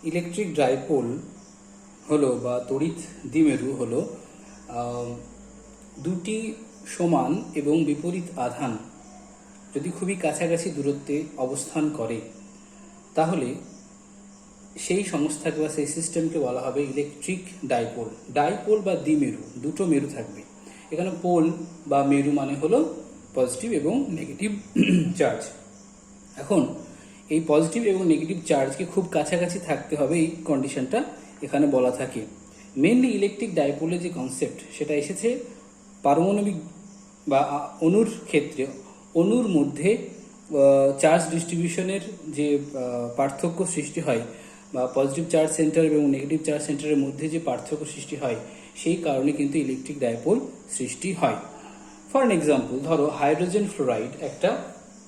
Electric dipole হলো বা তড়িৎ দ্বিমেরু হলো দুটি সমান এবং বিপরীত আধান যদি খুবই কাছাকাছি দূরত্বে অবস্থান করে তাহলে সেই সংস্থাকে বা সেই সিস্টেমকে বলা হবে ইলেকট্রিক ডাইপোল। ডাইপোল বা দ্বিমেরু, দুটো মেরু থাকবে। এখানে পোল বা মেরু মানে হলো পজিটিভ এবং নেগেটিভ চার্জ। এখন এই পজিটিভ এবং নেগেটিভ চার্জকে খুব কাছাকাছি থাকতে হবে, এই কন্ডিশনটা এখানে বলা থাকে। মেনলি ইলেকট্রিক ডাইপোলের যে কনসেপ্ট সেটা এসেছে পারমাণবিক বা অণুর ক্ষেত্রে। অণুর মধ্যে চার্জ ডিস্ট্রিবিউশনের যে পার্থক্য সৃষ্টি হয় বা পজিটিভ চার্জ সেন্টার এবং নেগেটিভ চার্জ সেন্টারের মধ্যে যে পার্থক্য সৃষ্টি হয় সেই কারণে কিন্তু ইলেকট্রিক ডাইপোল সৃষ্টি হয়। ফর এন এক্সাম্পল, ধরো হাইড্রোজেন ফ্লোরাইড একটা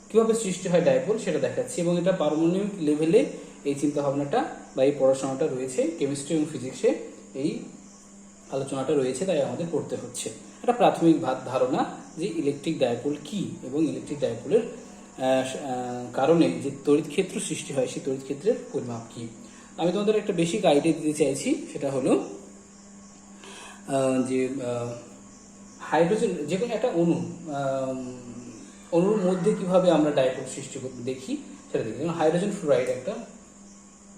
কিভাবে সৃষ্টি হয় ডাইপোল সেটা দেখাচ্ছি, এবং এটা পারমাণবিক লেভেলে এই চিন্তা ভাবনাটা বা এই পড়াশোনাটা রয়েছে, কেমিস্ট্রি এবং ফিজিক্সে এই আলোচনাটা রয়েছে, তাই আমাদের পড়তে হচ্ছে। একটা প্রাথমিক ধারণা যে ইলেকট্রিক ডাইপোল কি এবং ইলেকট্রিক ডাইপোলের কারণে যে তড়িৎ ক্ষেত্র সৃষ্টি হয় সেই তড়িৎ ক্ষেত্রের পরিমাপ কি। আমি তোমাদের একটা বেসিক আইডিয়া দিতে চাইছি, সেটা হলো যে হাইড্রোজেন যে কোনো একটা অণুর মধ্যে কিভাবে আমরা ডাইপোল সৃষ্টি করতে দেখি সেটা দেখি। যেমন হাইড্রোজেন ফ্লোরাইড একটা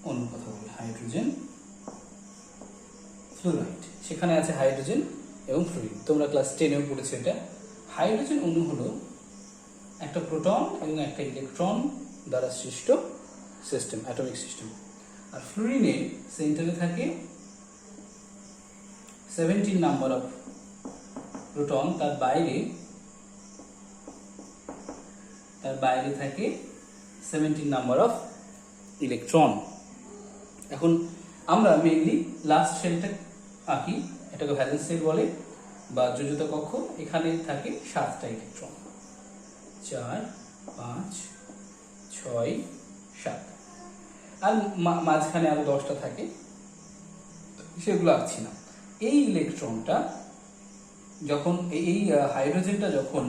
অণুর কথা বলি, হাইড্রোজেন ফ্লোরাইড, সেখানে আছে হাইড্রোজেন এবং ফ্লুরিন, তোমরা ক্লাস 10-এও পড়েছো এটা। হাইড্রোজেন অণু হলো একটা প্রোটন এবং একটা ইলেকট্রন দ্বারা সৃষ্ট সিস্টেম, অ্যাটমিক সিস্টেম। আর ফ্লুরিনে সেন্টারে থাকে 17 নাম্বার অফ প্রোটন, তার বাইরে থাকে 17 নাম্বার অফ ইলেকট্রন। এখন আমরা মেইনলি লাস্ট শেলটা আঁকি, এটাকে ভ্যালেন্স শেল বলে বা যোজ্যতা কক্ষ। এখানে থাকে 7টা ইলেকট্রন, 4, 5, 6, 7, আর মাঝখানে আরো 10টা থাকে, সেগুলো আঁকছি না। এই ইলেকট্রনটা যখন এই হাইড্রোজেনটা যখন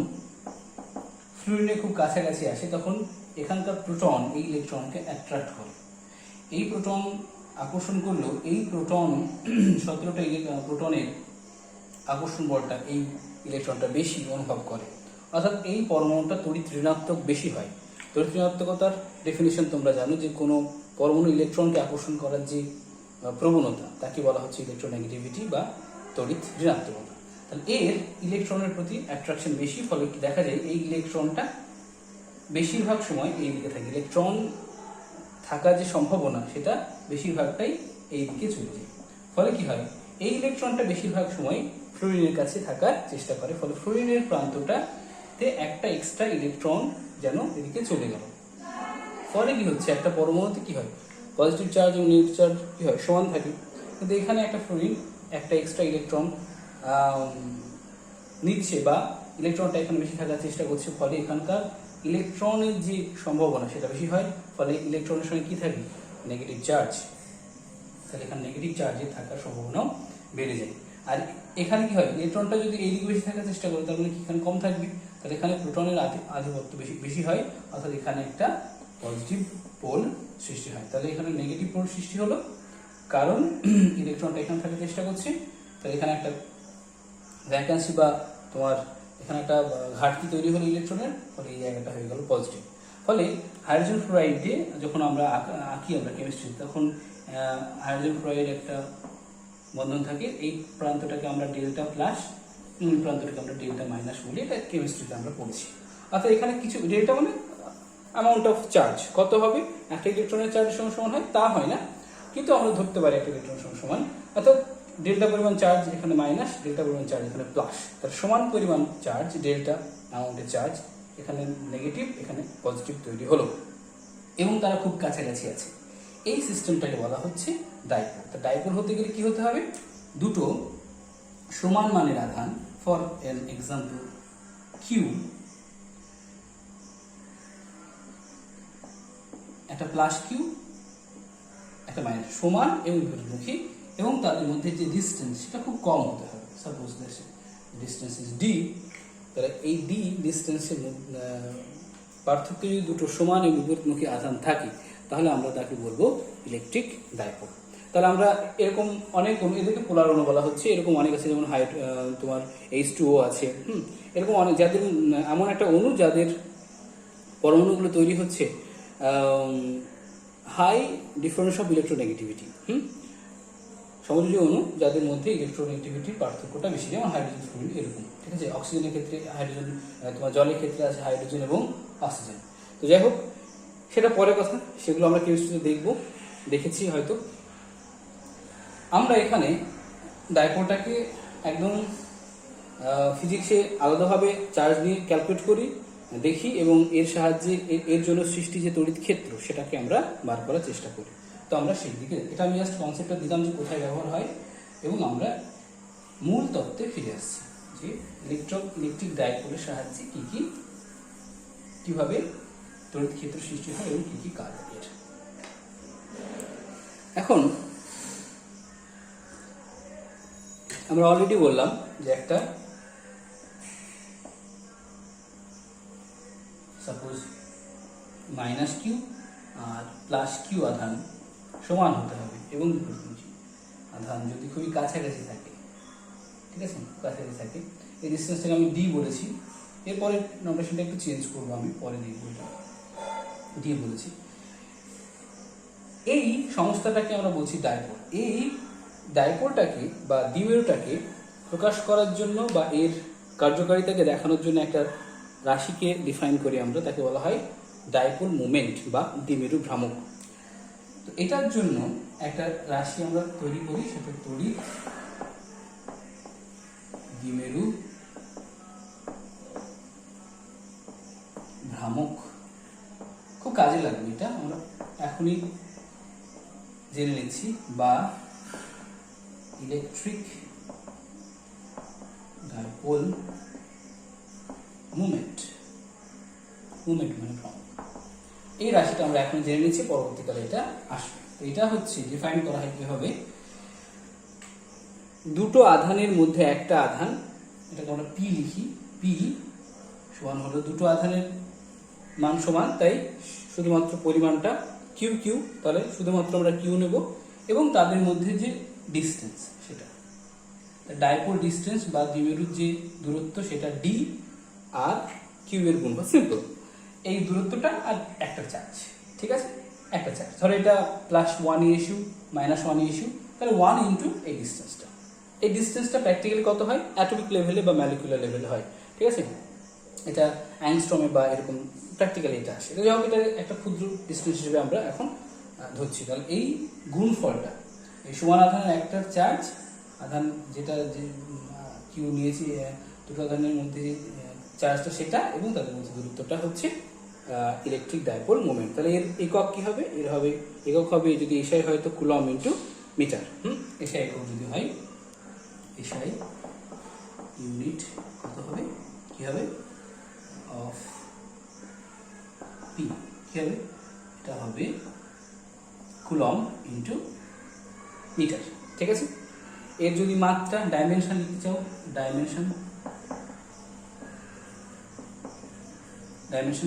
ফ্লুরিনে খুব কাছাকাছি আসে তখন এখানকার প্রোটন এই ইলেকট্রনকে অ্যাট্রাক্ট করে। এই প্রোটন আকর্ষণ করলেও এই প্রোটন 17টা প্রোটনের আকর্ষণ বলটা এই ইলেকট্রনটা বেশি অনুভব করে, অর্থাৎ এই পরমাণুটা তড়িৎ ঋণাত্মক বেশি হয়। তড়িৎ ঋণাত্মকতার ডেফিনিশন তোমরা জানো, যে কোনো পরমাণু ইলেকট্রনকে আকর্ষণ করার যে প্রবণতা তাকে বলা হচ্ছে ইলেকট্রোনেগেটিভিটি বা তড়িৎ ঋণাত্মকতা। তাহলে এর ইলেকট্রনের প্রতি অ্যাট্রাকশন বেশি, ফলে দেখা যায় এই ইলেকট্রনটা বেশিরভাগ সময় এই দিকে থাকে। ইলেকট্রন থাকার যে সম্ভাবনা সেটা বেশিরভাগটাই এই দিকে চলে যায়। ফলে কি হয়, এই ইলেকট্রনটা বেশিরভাগ সময় ফ্লুরিনের কাছে থাকার চেষ্টা করে, ফলে ফ্লুরিনের প্রান্তটাতে একটা এক্সট্রা ইলেকট্রন যেন এদিকে চলে গেল। ফলে কি হচ্ছে, একটা পরমাণুতে কি হয়, পজিটিভ চার্জ এবং নেগেটিভ চার্জ কি হয়, সমান থাকে, কিন্তু এখানে একটা ফ্লুরিন একটা এক্সট্রা ইলেকট্রন নিচ্ছে বা ইলেকট্রনটা এখানে বেশি থাকার চেষ্টা করছে, ফলে এখানকার ইলেকট্রনের যে সম্ভাবনা সেটা বেশি হয়, ফলে ইলেকট্রনের সঙ্গে কি থাকে, নেগেটিভ চার্জ। তাহলে এখানে নেগেটিভ চার্জে থাকার সম্ভাবনাও বেড়ে যায়। আর এখানে কি হয়, ইলেকট্রনটা যদি এইদিকে বেশি থাকার চেষ্টা করে তাহলে কি এখানে কম থাকবে, তাহলে এখানে প্রোটনের আধিপত্য বেশি হয়, অর্থাৎ এখানে একটা পজিটিভ পোল সৃষ্টি হয়। তাহলে এখানে নেগেটিভ পোল সৃষ্টি হলো কারণ ইলেকট্রনটা এখানে থাকার চেষ্টা করছে, তাহলে এখানে একটা ভ্যাকান্সি বা তোমার এখানে একটা ঘাটতি তৈরি হলো ইলেকট্রনের, ফলে এই জায়গাটা হয়ে গেল পজিটিভ। ফলে হাইড্রোজেন ফ্লোরাইডে যখন আমরা আঁকি আমরা কেমিস্ট্রি, তখন হাইড্রোজেন ফ্লোরাইড একটা বন্ধন থাকে, এই প্রান্তটাকে আমরা ডেল্টা প্লাস, প্রান্তটাকে আমরা ডেল্টা মাইনাস বলি, এটা কেমিস্ট্রিতে আমরা পড়েছি। অর্থাৎ এখানে কিছু ডেল্টা মানে অ্যামাউন্ট অফ চার্জ কত হবে, একটা ইলেকট্রনের চার্জের সঙ্গে সমান হয় তা হয় না, কিন্তু আমরা ধরতে পারি একটা ইলেকট্রনের সঙ্গে সমান, অর্থাৎ ডেল্টা পরিমাণ চার্জ এখানে মাইনাস, ডেল্টা পরিমাণ চার্জ এখানে প্লাস, তার সমান পরিমাণ চার্জ ডেল্টা অ্যামাউন্টের চার্জ, এখানে নেগেটিভ এখানে পজিটিভ তৈরি হলো এবং তারা খুব কাছাকাছি আছে। এই সিস্টেমটাকে বলা হচ্ছে ডাইপোল। তো ডাইপোল হতে গেলে কি হতে হবে, দুটো সমান মানের আধান, ফর এন এক্সাম্পল কিউ, একটা প্লাস কিউ একটা মাইনাস, সমান এবং বিপরীতমুখী, এবং তাদের মধ্যে যে ডিস্টেন্স সেটা খুব কম হতে হবে। সাপোজ ডিস্টেন্স ইজ ডি, তাহলে এই ডি ডিস্টেন্সের পার্থক্য যদি দুটো সমান এবং বিপরীতমুখী আধান থাকে তাহলে আমরা তাকে বলবো ইলেকট্রিক ডাইপোল। তাহলে আমরা এরকম অনেক অণু, এদেরকে পোলার অণু বলা হচ্ছে, এরকম অনেক আছে, যেমন তোমার H2O আছে, এরকম অনেক, যাদের এমন একটা অণু যাদের পরমাণুগুলো তৈরি হচ্ছে হাই ডিফারেন্স অফ ইলেকট্রোনেগেটিভিটি, সমযোজী অণু যাদের মধ্যে ইলেকট্রোনেগেটিভিটির পার্থক্যটা বেশি, যেমন হাইড্রোজেন ফ্লুইড এরকম, ঠিক আছে। অক্সিজেনের ক্ষেত্রে হাইড্রোজেন, তোমার জলের ক্ষেত্রে আছে হাইড্রোজেন এবং অক্সিজেন। তো যাই হোক, সেটা পরে কথা, সেগুলো আমরা কেমিস্ট্রিতে দেখেছি হয়তো। আমরা এখানে ডাইপোলটাকে একদম ফিজিক্সে আলাদাভাবে চার্জ নিয়ে ক্যালকুলেট করি, দেখি, এবং এর সাহায্যে এর জন্য সৃষ্টি যে তড়িৎ ক্ষেত্র সেটাকে আমরা বার করার চেষ্টা করি। তো আমরা সেই দিকে, এটা আমি জাস্ট কনসেপ্টটা দিলাম যে কোথায় ব্যবহার হয়, এবং আমরা মূল তত্ত্বে ফিরে আসছি যে ইলেকট্রিক ডাইপোলের সাহায্যে কিভাবে তড়িৎ ক্ষেত্র সৃষ্টি হয় এবং কি কাজ এর। এখন আমরা অলরেডি বললাম যে একটা সাপোজ -Q আর +Q আধান সমান হতে হবে, এবং বিপরীতমুখী আধান যদি খুবই কাছাকাছি থাকে, ঠিক আছে, কাছাকাছি থাকে, এই ডিস্টেন্সটাকে আমি ডি বলেছি, এরপরে নোটেশনটা একটু চেঞ্জ করবো, আমি পরে দেখবো, এটা ডি বলেছি। এই সংস্থাটাকে আমরা বলছি ডাইপোল। এই ডাইপোলটাকে বা দ্বিমেরুটাকে প্রকাশ করার জন্য বা এর কার্যকারিতাকে দেখানোর জন্য একটা রাশিকে ডিফাইন করি আমরা, তাকে বলা হয় ডাইপোল মোমেন্ট বা দ্বিমেরু ভ্রামক। তো এটার জন্য একটা রাশি আমরা তৈরি করি, সেটা তড়িৎ দ্বিমেরু ভ্রামক। খুব কাজে লাগবে, এটা আমরা এখনই জেনে নিচ্ছি, বা ইলেকট্রিক ডাইপোল মুভমেন্ট মানে ভ্রামক। এই রাশিটা আমরা এখন জেনে নিচ্ছি, পরবর্তীকালে এটা আসবে। এটা হচ্ছে ডিফাইন করা হয় কিভাবে, দুটো আধানের মধ্যে একটা আধান, এটাকে আমরা পি লিখি, পি সমান হলো দুটো আধানের মান সমান, তাই শুধুমাত্র পরিমাণটা কিউ কিউ, তাহলে শুধুমাত্র আমরা কিউ নেব, এবং তাদের মধ্যে যে ডিস্টেন্স সেটা ডাইপোল ডিস্টেন্স বা দ্বিমেরুর যে দূরত্ব সেটা ডি আর কিউ এর গুণ, সিম্পল। এই দূরত্বটা আর একটা চার্জ, ঠিক আছে, একটা চার্জ, ধরো এটা +1 ইস্যু -1 ইস্যু, তাহলে 1 ইন্টু এই ডিস্টেন্সটা। এই ডিস্টেন্সটা প্র্যাকটিক্যালি কত হয়, অ্যাটমিক লেভেলে বা মলিকুলার লেভেলে হয়, ঠিক আছে, এটা অ্যাংস্ট্রমে বা এরকম প্র্যাকটিক্যালি এটা আসে। এটা যখন এটা একটা ক্ষুদ্র ডিস্টেন্স হিসেবে আমরা এখন ধরছি, তাহলে এই গুণফলটা, এই সমান আধানের একটা চার্জ, আধান যেটা যে কিউ নিয়েছি, দুটো আধানের মধ্যে যে চার্জটা সেটা, এবং তাদের মধ্যে দূরত্বটা হচ্ছে ইলেকট্রিক ডাইপোল মোমেন্ট। তাহলে এর একক কি হবে, এর হবে একক হবে, যদি এসআই হয় তো কুলম ইন্টু মিটার, এসআই একক যদি হয়, এসআই ইউনিট কত হবে, কি হবে, অফ পি, কি হবে, এটা হবে কুলম ইন্টু মিটার, ঠিক আছে। এর যদি মাত্রা ডাইমেনশন লিখতে চাও, ডাইমেনশন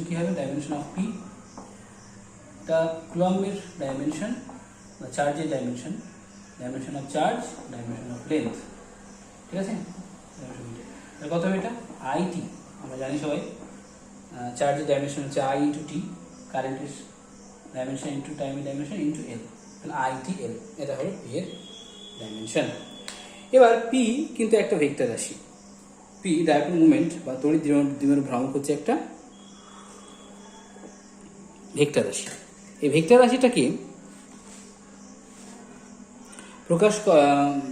কি হবে, ডাইমেনশন অফ পি, এটা কুলম্বের ডাইমেনশন বা চার্জের dimension of charge, dimension of length, ঠিক আছে। কত হবে এটা, আইটি, আমরা জানি সবাই চার্জের ডাইমেনশন হচ্ছে আই ইন্টু টি, কারেন্টের ডাইমেনশন ইন্টু টাইমের ডাইমেনশন ইন্টু এল, তাহলে আইটি এল, এটা হলো পি এর ডাইমেনশন। এবার পি কিন্তু একটা ভেক্টর রাশি, পি ডাইপোল মোমেন্ট বা তড়িৎ দ্বিমেরু ভ্রামক হচ্ছে একটা ভেক্টর রাশি। এই ভেক্টর রাশিটাকে প্রকাশ,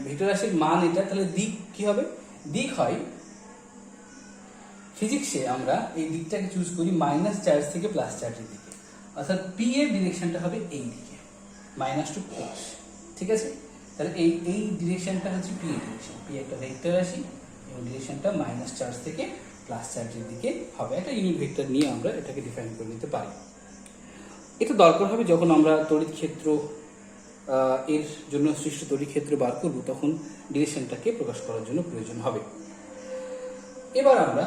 ভেক্টর রাশির মান এটা, তাহলে দিক কি হবে, দিক হয়, ফিজিক্সে আমরা এই দিকটাকে চুজ করি মাইনাস চার্জ থেকে প্লাস চার্জের দিকে, অর্থাৎ পি এর ডিরেকশনটা হবে এই দিকে, -2 প্লাস, ঠিক আছে। তাহলে এই ডিরেকশনটা হচ্ছে পি এর ডিরেকশন, পি একটা ভেক্টর রাশি এবং ডিরেকশনটা মাইনাস চার্জ থেকে প্লাস চার্জের দিকে হবে। একটা ইউনিট ভেক্টর নিয়ে আমরা এটাকে ডিফাইন করে নিতে পারি। এটা দরকার হবে যখন আমরা তড়িৎ ক্ষেত্র এর জন্য সৃষ্ট তড়িৎ ক্ষেত্র বার করব, তখন ডিরেকশনটাকে প্রকাশ করার জন্য প্রয়োজন হবে। এবার আমরা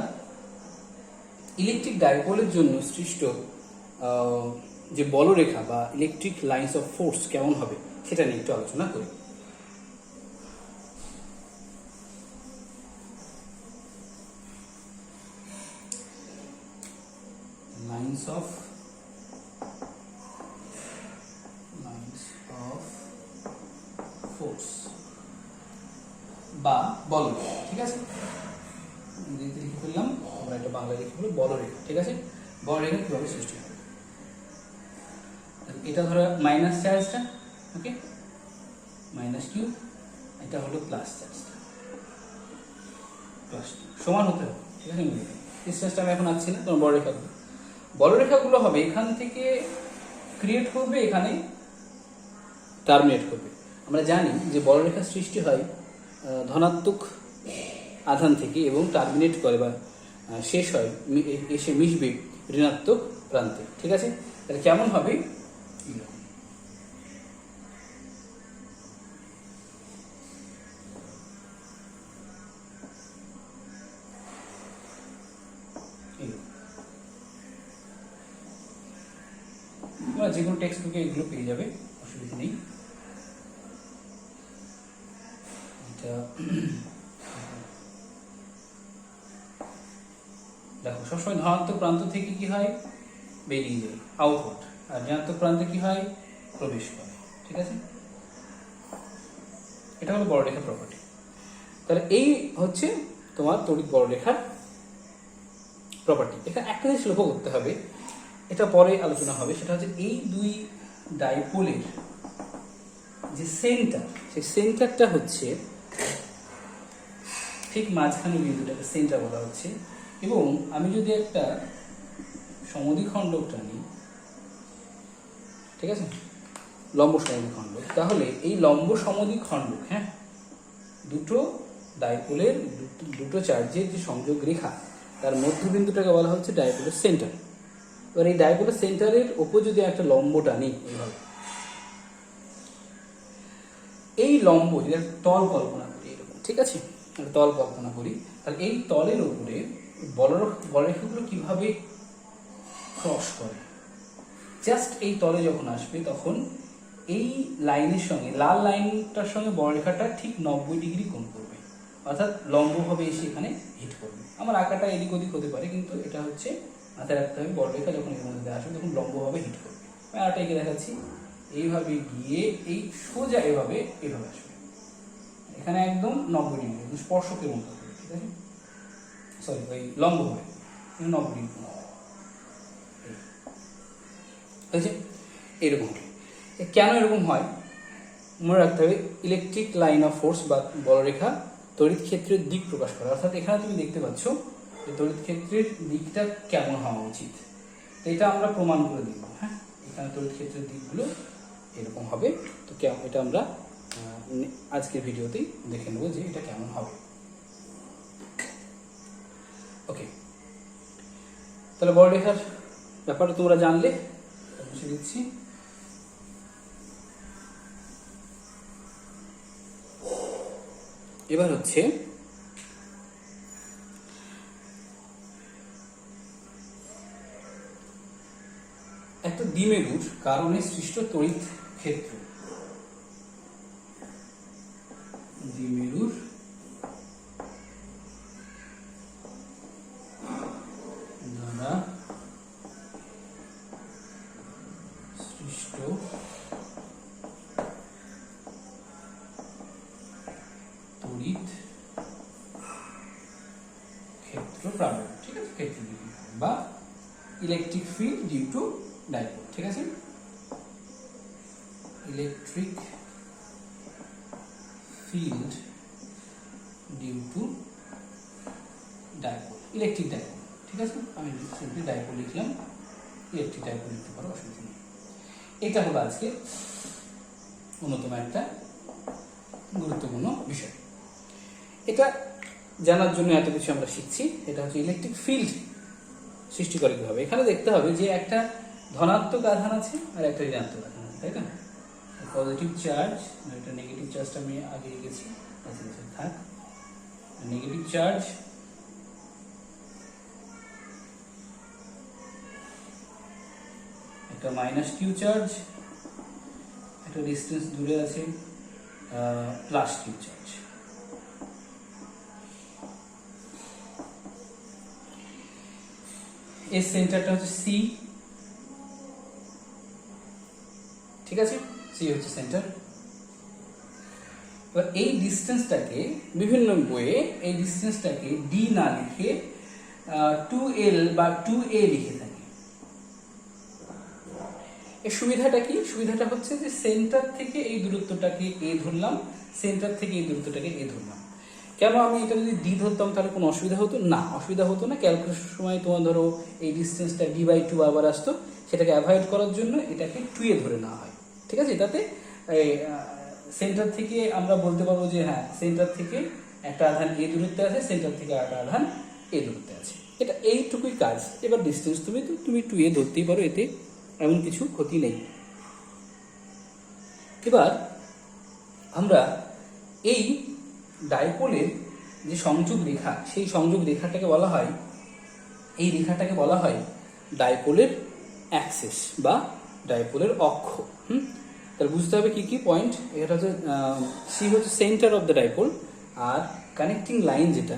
ইলেকট্রিক ডাইপোলের জন্য সৃষ্ট যে বলরেখা বা ইলেকট্রিক লাইন্স অফ ফোর্স কেমন হবে সেটা নিয়ে একটু আলোচনা করি। লাইন্স অফ ফোর্স বা বলরেখা, ঠিক আছে, ইংরেজিতে লিখে ফেললাম, আমরা এটা বাংলায় লিখে ফেলবো বলরেখা, ঠিক আছে। বলরেখা কিভাবে সৃষ্টি হবে, এটা ধরো মাইনাস চার্জটা, ওকে, মাইনাস কিউ, এটা হলো প্লাস চার্জটা, প্লাস সমান হতে হবে, ঠিক আছে। ডিসটেন্সটা আমি এখন আছি না, তোমার বলরেখাগুলো হবে এখান থেকে ক্রিয়েট করবে, এখানে টার্মিনেট করবে। আমরা জানি যে বলরেখা সৃষ্টি হয় ধনাত্মক আধান থেকে এবং টার্মিনেট করে বা শেষ হয় এসে মিশবে ঋণাত্মক প্রান্তে, ঠিক আছে। তাহলে কেমন হবে, তোমরা যে কোনো টেক্সট বুকে এগুলো পেয়ে যাবে, অসুবিধা নেই। দেখো সবসময় ধনাত্মক প্রান্ত থেকে কি হয়, বেরিয়ে যায় আউটওয়ার্ড, আর ঋণাত্মক প্রান্তে কি হয়, প্রবেশ করে, ঠিক আছে। এটা হলো বলরেখার প্রপার্টি। তাহলে এই হচ্ছে তোমার তড়িৎ বলরেখার প্রপার্টি। এখানে একটা জিনিস লক্ষ্য করতে হবে, এটা পরে আলোচনা হবে, সেটা হচ্ছে এই দুই ডাইপোলের যে সেন্টার, সেই সেন্টারটা হচ্ছে ঠিক মাঝখানে বিন্দুটাকে সেন্টার বলা হচ্ছে। এবং আমি যদি একটা সমদ্বিখণ্ডক টানি, ঠিক আছে, লম্ব সমদ্বিখণ্ডক, তাহলে এই লম্ব সমদ্বিখণ্ডক, হ্যাঁ, দুটো ডাইপোলের দুটো চার্জের যে সংযোগ রেখা, তার মধ্যবিন্দুটাকে বলা হচ্ছে ডাইপোলের সেন্টার। এবার এই ডাইপোলের সেন্টারের ওপর যদি একটা লম্ব টানি এইভাবে, এই লম্ব যদি একটা তল কল্পনা করি এরকম, ঠিক আছে, একটা তল কল্পনা করি, তাহলে এই তলের উপরে বলরেখাগুলো কিভাবে ক্রস করে, জাস্ট এই তলে যখন আসবে তখন এই লাইনের সঙ্গে, লাল লাইনটার সঙ্গে বলরেখাটা ঠিক 90 ডিগ্রি কোণ করবে, অর্থাৎ লম্বভাবে এসে এখানে হিট করবে। আমার আঁকাটা এদিক ওদিক হতে পারে, কিন্তু এটা হচ্ছে মাথায় রাখতে হবে, বলরেখা যখন এর মধ্যে আসবে তখন লম্বভাবে হিট করবে। আমি আরেকটা এঁকে দেখাচ্ছি, এইভাবে গিয়ে এই সোজা এভাবে আসবে, এখানে একদম 90 ডিগ্রি, একদম স্পর্শকের মতো, ঠিক আছে, সরি ওই লম্ব হবে 90 ডিগ্রি, হয়েছে। এরকম কেন এরকম হয় মনে রাখতে হবে, ইলেকট্রিক লাইন অফ ফোর্স বা বলরেখা তড়িৎ ক্ষেত্রের দিক প্রকাশ করে, অর্থাৎ এখানে তুমি দেখতে পাচ্ছ যে তড়িৎ ক্ষেত্রের দিকটা কেমন হওয়া উচিত, এটা আমরা প্রমাণ করে দিব। হ্যাঁ, এখানে তড়িৎ ক্ষেত্রের দিকগুলো এরকম হবে। তো এটা আমরা আজকের ভিডিওতেই দেখে নেব যে এটা কেমন হবে। ওকে, তাহলে বলরেখার ব্যাপারটা তোমরা জানলে, বুঝে দিচ্ছি। এবার হচ্ছে একটা দ্বিমেরুর কারণে সৃষ্ট তড়িৎ ক্ষেত্র, দ্বিমেরুর দ্বারা সৃষ্ট তড়িৎ ক্ষেত্র প্রাবল্য, ঠিক আছে, ক্ষেত্র বা electric field due to dipole, ঠিক আছে, electric field due to dipole, electric dipole, ঠিক আছে। আমি সিম্পলি ডাইপোল লিখলাম, ইলেকট্রিক ডাইপোল লিখতে পারো, অসুবিধা নেই। এটা হলো আজকে অন্যতম একটা গুরুত্বপূর্ণ বিষয়। এটা জানার জন্য এত কিছু আমরা শিখছি। এটা হচ্ছে ইলেকট্রিক ফিল্ড সৃষ্টি করে কিভাবে। এখানে দেখতে হবে যে একটা ধনাত্মক আধান আছে আর একটা ঋণাত্মক আধান আছে, তাই না? পজিটিভ চার্জ, এটা নেগেটিভ চার্জটা আমি আগে লিখেছি, থাক। নেগেটিভ চার্জ একটা একটা মাইনাস কিউ চার্জ, একটা ডিস্টেন্স দূরে আছে প্লাস কিউ চার্জ। এর সেন্টারটা হচ্ছে সি, ঠিক আছে, সি হচ্ছে সেন্টার। এবার এই ডিস্টেন্সটাকে বিভিন্ন বইয়ে এই ডিস্টেন্সটাকে ডি না লিখে 2L বা 2A লিখে থাকে। এর সুবিধাটা কি? সুবিধাটা হচ্ছে যে সেন্টার থেকে এই দূরত্বটাকে এ ধরলাম, সেন্টার থেকে এই দূরত্বটাকে এ ধরলাম। কেন আমি এটা যদি ডি ধরতাম তাহলে কোনো অসুবিধা হতো না? অসুবিধা হতো না। ক্যালকুলেশনের সময় তোমার ধরো এই ডিস্টেন্সটা d/2 আবার আসতো, সেটাকে অ্যাভয়েড করার জন্য এটাকে 2A ধরে নেওয়া হয়, ঠিক আছে। এটাতে সেন্টার থেকে আমরা বলতে পারবো যে হ্যাঁ সেন্টার থেকে একটা আধান এ দূরত্বে আছে, সেন্টার থেকে একটা আধান এ দূরত্বে আছে, এটা এইটুকুই কাজ। এবার ডিস্টেন্স তুমি 2A ধরতেই পারো, এতে এমন কিছু ক্ষতি নেই। এবার আমরা এই ডাইপোলের যে সংযোগ রেখা, সেই সংযোগ রেখাটাকে বলা হয়, এই রেখাটাকে বলা হয় ডাইপোলের অ্যাক্সিস বা ডাইপোলের অক্ষ। তাহলে বুঝতে হবে কি কি পয়েন্ট। এটা হচ্ছে সি হচ্ছে সেন্টার অফ দ্য ডাইপোল, আর কানেক্টিং লাইন যেটা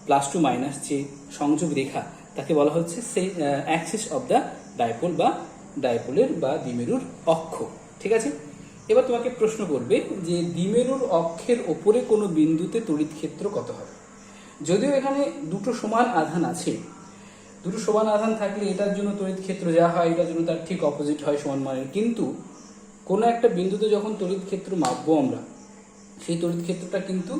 প্লাস টু মাইনাস যে সংযোগ রেখা তাকে বলা হচ্ছে অ্যাক্সিস অফ দ্য ডাইপোল বা ডাইপোলের বা দ্বিমেরুর অক্ষ, ঠিক আছে। এবার তোমাকে প্রশ্ন করবে যে দ্বিমেরুর অক্ষের ওপরে কোনো বিন্দুতে তড়িৎ ক্ষেত্র কত হবে। যদিও এখানে দুটো সমান আধান আছে, দুটো সমান আধান থাকলে এটার জন্য তড়িৎ ক্ষেত্র যা হয় এটার জন্য তার ঠিক অপোজিট হয় সমান মানের, কিন্তু কোনো একটা বিন্দুতে যখন তড়িৎ ক্ষেত্র মাপবো আমরা, সেই তড়িৎ ক্ষেত্রটা কিন্তু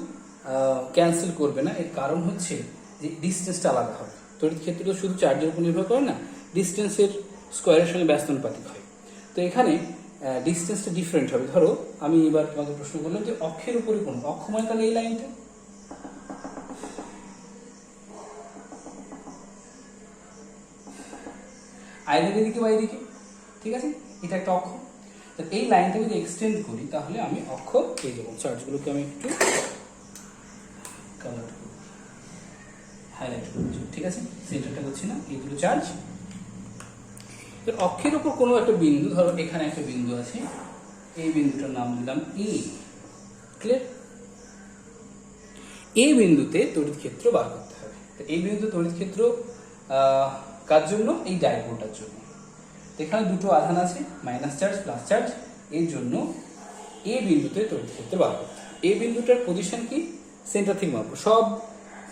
ক্যান্সেল করবে না। এর কারণ হচ্ছে যে ডিস্টেন্সটা আলাদা হবে। তড়িৎ ক্ষেত্র তো শুধু চার্জের উপর নির্ভর করে না, ডিস্টেন্সের স্কোয়ারের সঙ্গে ব্যস্তানুপাতিক হয়। তো এখানে ডিস্টেন্সটা ডিফারেন্ট হবে। ধরো আমি এবার তোমাকে প্রশ্ন করলাম যে অক্ষের উপরে কোন অক্ষ, মানে তাহলে এই লাইনটা, আইদের এদিকে বা এদিকে, ঠিক আছে, এটা একটা অক্ষ। এই লাইনটা যদি এক্সটেন্ড করি তাহলে আমি অক্ষ পেয়ে যাবো। চার্জগুলোকে আমি একটু কালার হাইলাইট করছি, ঠিক আছে, সেন্টারটা করছি না, এই দুটো চার্জ। অক্ষের উপর কোনো একটা বিন্দু, ধরো এখানে একটা বিন্দু আছে, এই বিন্দুটার নাম দিলাম এ, ক্লিয়ার। এই বিন্দুতে তড়িৎ ক্ষেত্র বার করতে হবে। এই বিন্দুতে তড়িৎ ক্ষেত্র কার জন্য? এই ডাইপোলটার জন্য। এখানে দুটো আধান আছে, মাইনাস চার্জ প্লাস চার্জ, এর জন্য এই বিন্দুতে তড়িৎ ক্ষেত্র বার করতে হবে। এই বিন্দুটার পজিশন কি? সেন্টার থেকে মাপবো, সব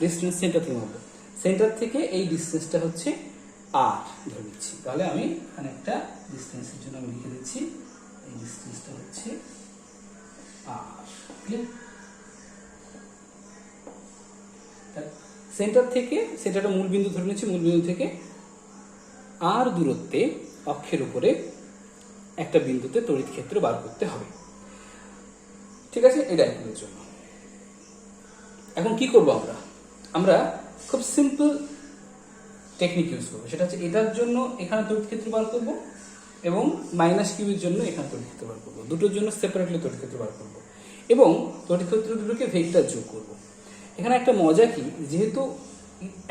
ডিস্টেন্স সেন্টার থেকে মাপবো। সেন্টার থেকে এই ডিস্টেন্সটা হচ্ছে আর ধরে নিচ্ছি। তাহলে আমি এখানে একটা ডিস্টেন্সের জন্য আমি লিখে দিচ্ছি, এই ডিস্টেন্সটা হচ্ছে আর, ক্লিয়ার। সেন্টার থেকে, সেটাটা মূল বিন্দু ধরে নিচ্ছি, মূল বিন্দু থেকে আর দূরত্বে অক্ষের উপরে একটা বিন্দুতে তড়িৎ ক্ষেত্র বার করতে হবে, ঠিক আছে, এই ডাইপোলের জন্য। এখন কি করব আমরা? আমরা খুব সিম্পল টেকনিক ইউজ করবো, সেটা হচ্ছে এটার জন্য এখানে তড়িৎ ক্ষেত্র বার করব এবং মাইনাস কিউবের জন্য এখানে তড়িৎ ক্ষেত্র বার করবো। দুটোর জন্য সেপারেটলি তড়িৎ ক্ষেত্র বার করবো এবং তড়িৎ ক্ষেত্র দুটোকে ভেক্টর যোগ করব। এখানে একটা মজা কি, যেহেতু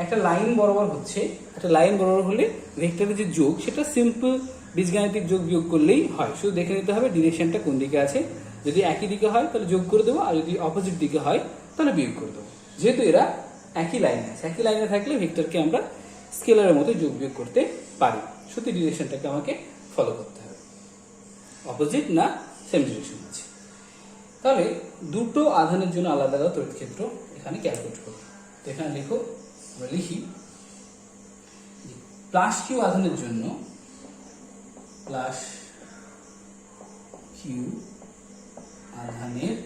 একটা লাইন বরাবর হচ্ছে, একটা লাইন বরাবর হলে ভেক্টরের যে যোগ সেটা সিম্পল বীজগাণিতিক যোগ বিয়োগ করলেই হয়। শুধু দেখে নিতে হবে ডিরেকশনটা কোন দিকে আছে। যদি একই দিকে হয় তাহলে যোগ করে দেবো, আর যদি অপোজিট দিকে হয় তাহলে বিয়োগ করে দেবো। যেহেতু এরা একই লাইনে আছে, একই লাইনে থাকলে ভেক্টরকে আমরা স্কেলারের মতো যোগ বিয়োগ করতে পারি। শুধু ডিরেকশনটাকে আমাকে ফলো করতে হবে, অপোজিট না সেম ডিরেকশন আছে। তাহলে দুটো আধানের জন্য আলাদা আলাদা তড়িৎ ক্ষেত্র এখানে ক্যালকুলেট করব। তো এখানে লিখো, আমরা লিখি প্লাস কিউ আধানের জন্য, প্লাস কিউ আধানের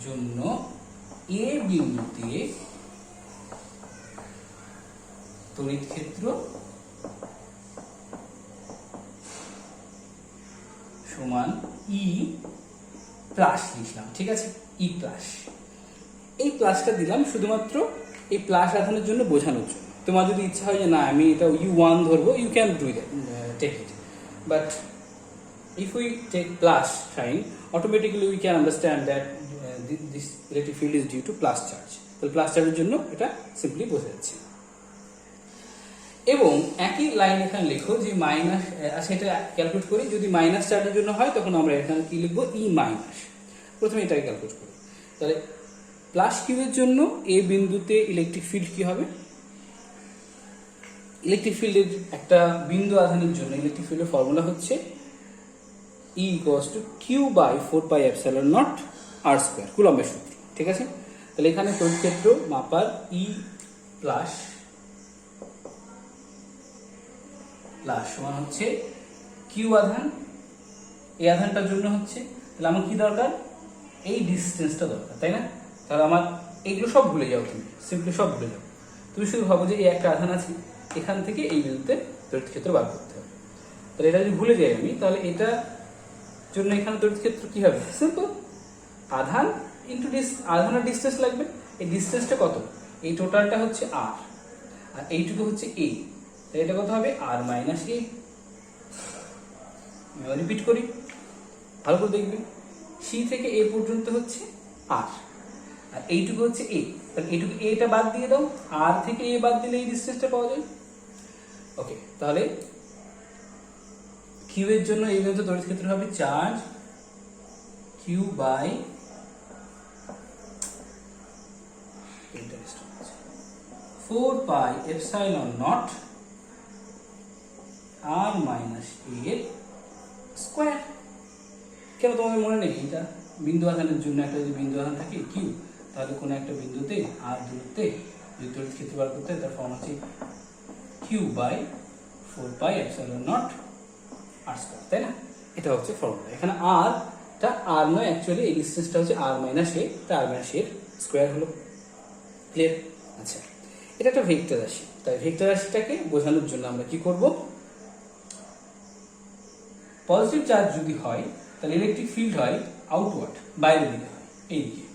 জন্য এ বিন্দুতে তড়িৎ ক্ষেত্র সমান ই প্লাস লিখলাম, ঠিক আছে, ই প্লাস। এই প্লাসটা দিলাম শুধুমাত্র এই প্লাস আধানের জন্য বোঝানোর জন্য। তোমার যদি ইচ্ছা হয় যে না আমি এটা U1 ধরবো, you can do that, take it, but if we take plus sign, automatically we can understand that this electric field is due to plus charge. তাহলে প্লাস চার্জের জন্য এটা সিম্পলি বোঝা যাচ্ছে। এবং একই লাইন এখানে লেখো যে মাইনাস, সেটা ক্যালকুলেট করি। যদি মাইনাস চার্জের জন্য হয় তখন আমরা এখানে কি লিখবো, ই মাইনাস। প্রথমে এটাকে ক্যালকুলেট করি। তাহলে প্লাস কিউ এর জন্য এ বিন্দুতে ইলেকট্রিক ফিল্ড কি হবে? ইলেকট্রিক ফিল্ডের একটা বিন্দু আধানের জন্য ইলেকট্রিক ফিল্ডের ফর্মুলা হচ্ছে E equals to Q by 4πε0 r square, কুলম্বের সূত্র। ঠিক আছে, তাহলে এখানে তড়িৎ ক্ষেত্র মাপার E প্লাস সমান হচ্ছে কিউ আধান, এই আধানটার জন্য হচ্ছে। তাহলে আমার কি দরকার? এই ডিস্টেন্সটা দরকার, তাই না? তাহলে আমার এইগুলো সব ভুলে যাও, তুমি সিম্পলি সব ভুলে যাও। তুমি শুধু ভাবো যে এই একটা আধান আছে, এখান থেকে এই বিন্দুতে তড়িৎ ক্ষেত্র বার করতে হবে। তাহলে এটা যদি ভুলে যাই আমি, তাহলে এটা জন্য এখানে তড়িৎ ক্ষেত্র কি হবে? সিম্পল, আধান ইন্টু আধানের ডিস্টেন্স লাগবে। এই ডিস্টেন্সটা কত? এই টোটালটা হচ্ছে আর এইটুকু হচ্ছে এ। এটা কত হবে? আর মাইনাস এ। রিপিট করি, ভালো করে দেখবে। সি থেকে এ পর্যন্ত হচ্ছে আর এইটুকু হচ্ছে এ। তাহলে এইটুকু এটা বাদ দিয়ে দাও, আর থেকে এ বাদ দিলে এই ডিস্টেন্সটা পাওয়া যায়। ওকে, তাহলে কিউ এর জন্য এই বিন্দুতে তড়িৎ ক্ষেত্র হবে charge Q by 4πε0 r minus a square. কেন তোমাদের মনে নেই? এটা বিন্দু আধানের জন্য একটা যদি বিন্দু আধান থাকে কিউ, তাহলে কোনো একটা বিন্দুতে আর দূরত্বে যদি তড়িৎ ক্ষেত্র বার করতে হয় তার ফর্ম হচ্ছে কিউ বাই 4πε0 আর স্কোয়ার, তাই না? এটা হচ্ছে ফর্মুলা। এখানে আরটা আর নয়, অ্যাকচুয়ালি এই ডিস্টেন্সটা হচ্ছে আর মাইনাস এ, তা আর মাইনাস এর স্কোয়ার হলো। ক্লিয়ার? আচ্ছা, এটা একটা ভেক্টর রাশি। তাই ভেক্টর রাশিটাকে বোঝানোর জন্য আমরা কি করব? পজিটিভ চার্জ যদি হয় তাহলে ইলেকট্রিক ফিল্ড হয় আউটওয়ার্ড, বাইরের দিকে হয়, এই দিকে।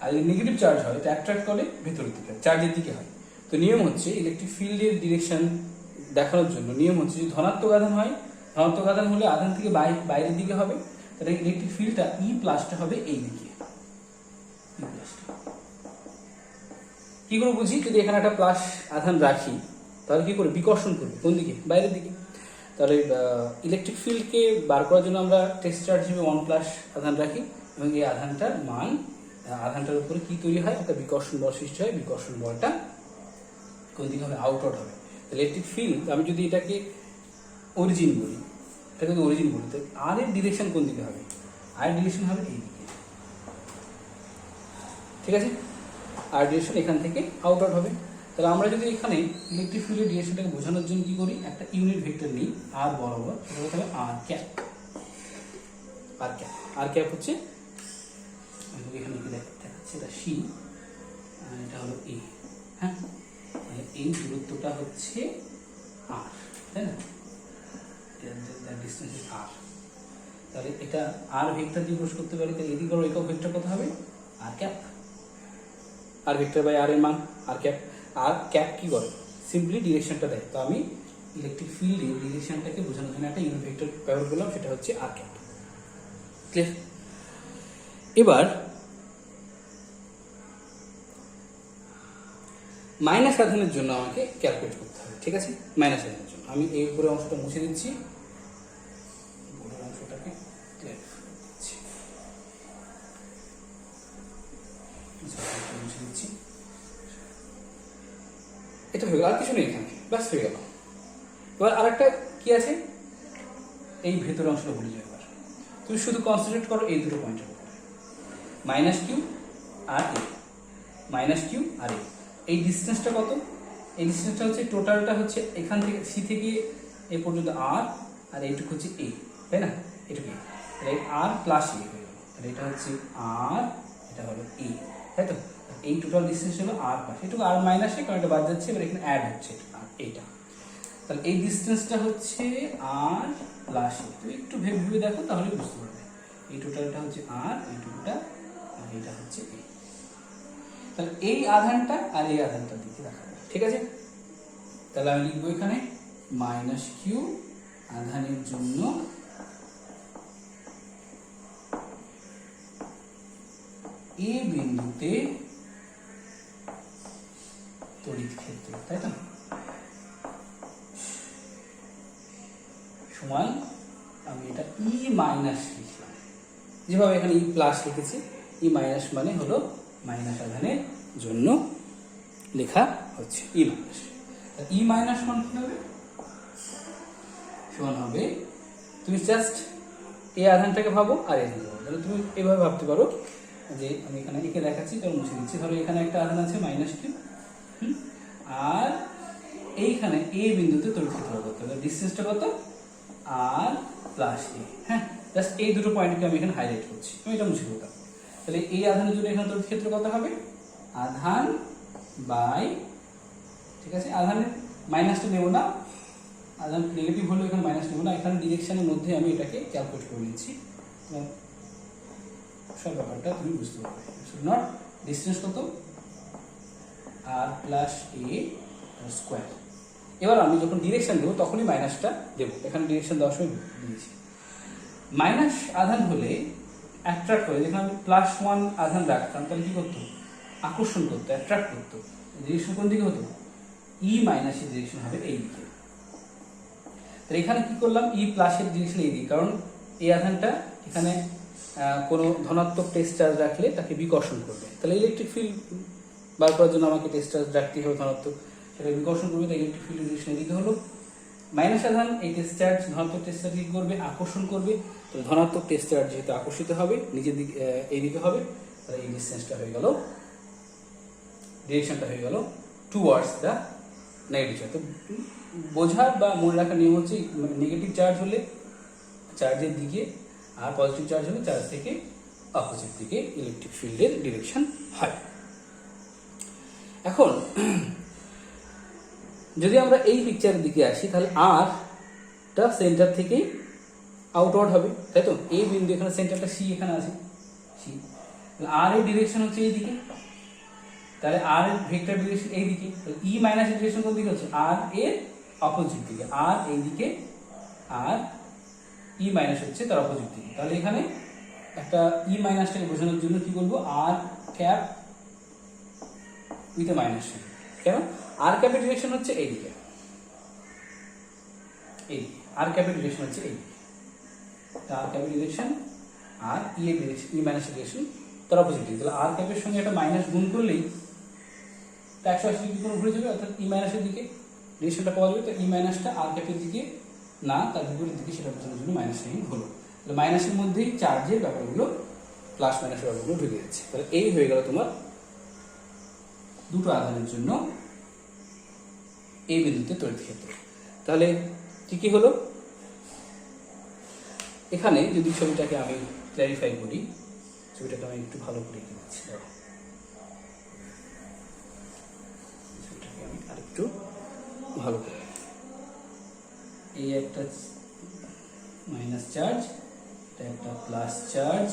আর যদি নেগেটিভ চার্জ হয় তো অ্যাট্রাক্ট করে ভেতরের দিকে, চার্জের দিকে হয়। তো নিয়ম হচ্ছে ইলেকট্রিক ফিল্ডের ডিরেকশন দেখানোর জন্য নিয়ম হচ্ছে যদি ধনাত্মক আধান হয়, ধনাত্মক আধান হলে আধান থেকে বাইরের দিকে হবে, তাহলে ইলেকট্রিক ফিল্ডটা ই প্লাসটা হবে এই দিকে। কি করে বুঝি? যদি এখানে একটা প্লাস আধান রাখি তাহলে কি করে বিকর্ষণ করবে? কোন দিকে? বাইরের দিকে। তাহলে ইলেকট্রিক ফিল্ডকে বার করার জন্য আমরা টেস্ট চার্জ হিসেবে 1+ আধান রাখি এবং এই আধানটার মান, আধানটার উপরে কি তৈরি হয়? একটা বিকর্ষণ বল সৃষ্টি হয়। বিকর্ষণ বলটা কোন দিকে হবে? আউটওয়ার্ড হবে। ইলেকট্রিক ফিল্ড আমি যদি এটাকে অরিজিন বলি, এটাকে যদি অরিজিন বলি, তো আর এর ডিরেকশন কোন দিকে হবে? আর ডিরেকশন হবে এই দিকে। ঠিক আছে, আর ডিরেকশন এখান থেকে আউটওয়ার্ড হবে। তাহলে আমরা যদি এখানে ইলেকট্রিক ফিল্ডের ডিরেকশনটাকে বোঝানোর জন্য কি করি? একটা ইউনিট ভেক্টর নিই আর বরাবর, সেটা হতে হবে আর ক্যাপ। আর ক্যাপ হচ্ছে এখানে কি দেখাচ্ছে, এটা সি, এটা হলো এ। হ্যাঁ, এই দূরত্বটা হচ্ছে আর, তাই না? ডিস্টেন্স আর। তাহলে এটা আর ভেক্টর দিয়ে প্রকাশ করতে পারি। তাহলে এদিকে একক ভেক্টর কত হবে? আর ক্যাপ। আর ভেক্টর বাই আর এর মান আর ক্যাপ। আর ক্যাপ কি করে? সিম্পলি ডিরেকশনটা দেয়। তো আমি ইলেকট্রিক ফিল্ডের ডিরেকশনটাকে বোঝানোর জন্য একটা ইউনিট ভেক্টর ব্যবহার করলাম, সেটা হচ্ছে আর ক্যাপ। ক্লিয়ার? এবার মাইনাস আধানের জন্য আমাকে ক্যালকুলেট করতে হবে। ঠিক আছে, মাইনাস আধানের জন্য আমি এই উপরে অংশটা মুছে দিচ্ছি, অংশটাকে ক্লিয়ার করছি, মুছে দিচ্ছি। এটা হয়ে গেল, আর কিছু নেই এখানে, ব্যাস হয়ে গেল। এবার আরেকটা কি আছে? এই ভেতর অংশটা ভুলে যাবে। এবার তুমি শুধু কনসেন্ট্রেট করো এই দুটো পয়েন্টের উপরে, মাইনাস কিউ আর এ, মাইনাস কিউ আর এ। এই ডিস্টেন্সটা কত? এই ডিস্টেন্সটা হচ্ছে টোটালটা হচ্ছে এখান থেকে সি থেকে এ পর্যন্ত আর এইটুকু হচ্ছে এ, তাই না? এটুকু তাহলে আর প্লাস এ হয়ে গেল। তাহলে এটা হচ্ছে আর, এটা হলো এ, তাই তো? এই টোটাল ডিস্টেন্স হলো আর প্লাস এটুকু, আর মাইনাস এ, কারণ এটা বাদ যাচ্ছে, এবার এখানে অ্যাড হচ্ছে আর এইটা। তাহলে এই ডিস্টেন্সটা হচ্ছে আর প্লাস এ। তো একটু ভেবে দেখো, তাহলে বুঝতে পারবে। এই টোটালটা হচ্ছে আর, এইটুকুটা, আর এইটা হচ্ছে এ। তাহলে এই আধানটা আর এই আধানটা দিকে দেখাবো। ঠিক আছে, তাহলে আমি লিখবো এখানে মাইনাস কিউ আধানের জন্য এ বিন্দুতে তড়িৎ ক্ষেত্র, তাই তো? সমান আমি এটা ই মাইনাস লিখলাম, যেভাবে এখানে ই প্লাস লিখেছি, ই মাইনাস মানে হলো মাইনাস আধানের জন্য লেখা হচ্ছে ই মাইনাস। ই মাইনাস মান কি হবে? সমান হবে, তুমি জাস্ট এই আধানটাকে ভাবো আর এই আধানটাকে ভাবো, তাহলে তুমি এভাবে ভাবতে পারো যে আমি এখানে একে দেখাচ্ছি, তাহলে মুছে দিচ্ছি। ধরো এখানে একটা আধান আছে মাইনাস কিউ, আর এইখানে এ বিন্দুতে তড়িৎ ক্ষেত্র কত, তাহলে ডিসটেন্সটা কত? আর প্লাস এ। হ্যাঁ, জাস্ট এই দুটো পয়েন্টকে আমি এখানে হাইলাইট করছি, আমি এটা মুছে দিতাম। তাহলে এই আধানের জন্য এখানে তড়িৎ ক্ষেত্র কত হবে? আধান বাই, ঠিক আছে, আধানের মাইনাসটা নেব না, আধান নেগেটিভ হলে এখানে মাইনাস নেব না, এখানে ডিরেকশনের মধ্যে আমি এটাকে ক্যালকুলেট করে নিচ্ছি, সব ব্যাপারটা তুমি বুঝতে পারবে। নট ডিস্টেন্স কত? আর প্লাস এ স্কোয়ার। এবার আমি যখন ডিরেকশন দেবো তখনই মাইনাসটা দেবো, এখানে ডিরেকশন দেওয়ার সময় দিয়েছি। মাইনাস আধান হলে অ্যাট্রাক্ট করে, যেখানে আমি +1 আধান রাখতাম তাহলে কি করতো? আকর্ষণ করতো, অ্যাট্রাক্ট করতো। ডিরেকশন কোন দিকে হতো? ই মাইনাসের ডিরেকশন হবে এই দিকে। তাহলে এখানে কি করলাম? ই প্লাসের ডিরেকশন এই দিকে, কারণ এই আধানটা এখানে কোনো ধনাত্মক টেস্ট চার্জ রাখলে তাকে বিকর্ষণ করবে, তাহলে ইলেকট্রিক ফিল্ড বার করার জন্য আমাকে টেস্ট চার্জ রাখতে হবে ধনাত্মক, সেটা বিকর্ষণ করবে, তাই ইলেকট্রিক ফিল্ড ডিরেকশন এদিকে হলো। মাইনাস আধান এই টেস্ট চার্জ ধনাত্মক টেস্ট চার্জ কি করবে? আকর্ষণ করবে, তো ধনাত্মক টেস্ট চার্জ যেহেতু আকর্ষিত হবে নিজের দিকে, এইদিকে হবে, তাহলে এই ডিসটেন্সটা হয়ে গেল, ডিরেকশনটা হয়ে গেল টুয়ার্ডস দ্য নেগেটিভ চার্জ। তো বোঝার বা মনে রাখার নিয়ম হচ্ছে নেগেটিভ চার্জ হলে চার্জের দিকে, আর পজিটিভ চার্জ হলে চার্জ থেকে অপোজিট দিকে ইলেকট্রিক ফিল্ডের ডিরেকশন হয়। এখন যদি আমরা এই পিকচারের দিকে আসি, তাহলে আরটা সেন্টার থেকেই আউটওয়ার্ড হবে, তাই তো? এই বিন্দু এখানে সেন্টারটা সি, এখানে আছে সি, আর এর ডিরেকশন হচ্ছে এই দিকে, তাহলে আর এর ভেক্টর ডিরেকশন এই দিকে, ই মাইনাস এর ডিরেকশন কোন দিকে হচ্ছে? আর এর অপোজিট দিকে, আর এই দিকে, আর ই মাইনাস হচ্ছে তার অপোজিট দিকে। তাহলে এখানে একটা ই মাইনাসটাকে বোঝানোর জন্য কি বলবো? আর ক্যাপ উইথ এ মাইনাস, কেন? আর ক্যাপের ডিরেকশন হচ্ছে এই দিকে, এই আর ক্যাপের ডিরেকশন হচ্ছে এই দিকে, আর ক্যাপের ডিরেকশন আর ই এর ডিরেকশন, ই মাইনাসের ডিরেকশন তার অপোজিট দিকে। তাহলে আর ক্যাপের সঙ্গে একটা মাইনাস গুণ করলেই 180 ডিগ্রি কোণ ঘুরে যাবে, অর্থাৎ ই মাইনাসের দিকে ডিরেকশনটা পাওয়া যাবে। তো ই মাইনাসটা আর ক্যাপের দিকে না, তার বিপরীত দিকে, সেটা বোঝানোর জন্য মাইনাস সাইন হলো। তাহলে মাইনাসের মধ্যেই চার্জের ব্যাপারগুলো, প্লাস মাইনাসের ব্যাপারগুলো ঢুকে যাচ্ছে। তাহলে এই হয়ে গেল তোমার দুটো আধানের জন্য এই বিন্দুতে তড়িৎ ক্ষেত্র। তাহলে কি কি হলো? এখানে যদি ছবিটাকে আমি ক্ল্যারিফাই করি, ছবিটাকে আমি একটু ভালো করে এঁকে দিচ্ছি, ছবিটাকে আমি আরেকটু ভালো করে, এই একটা মাইনাস চার্জ, এটা একটা প্লাস চার্জ,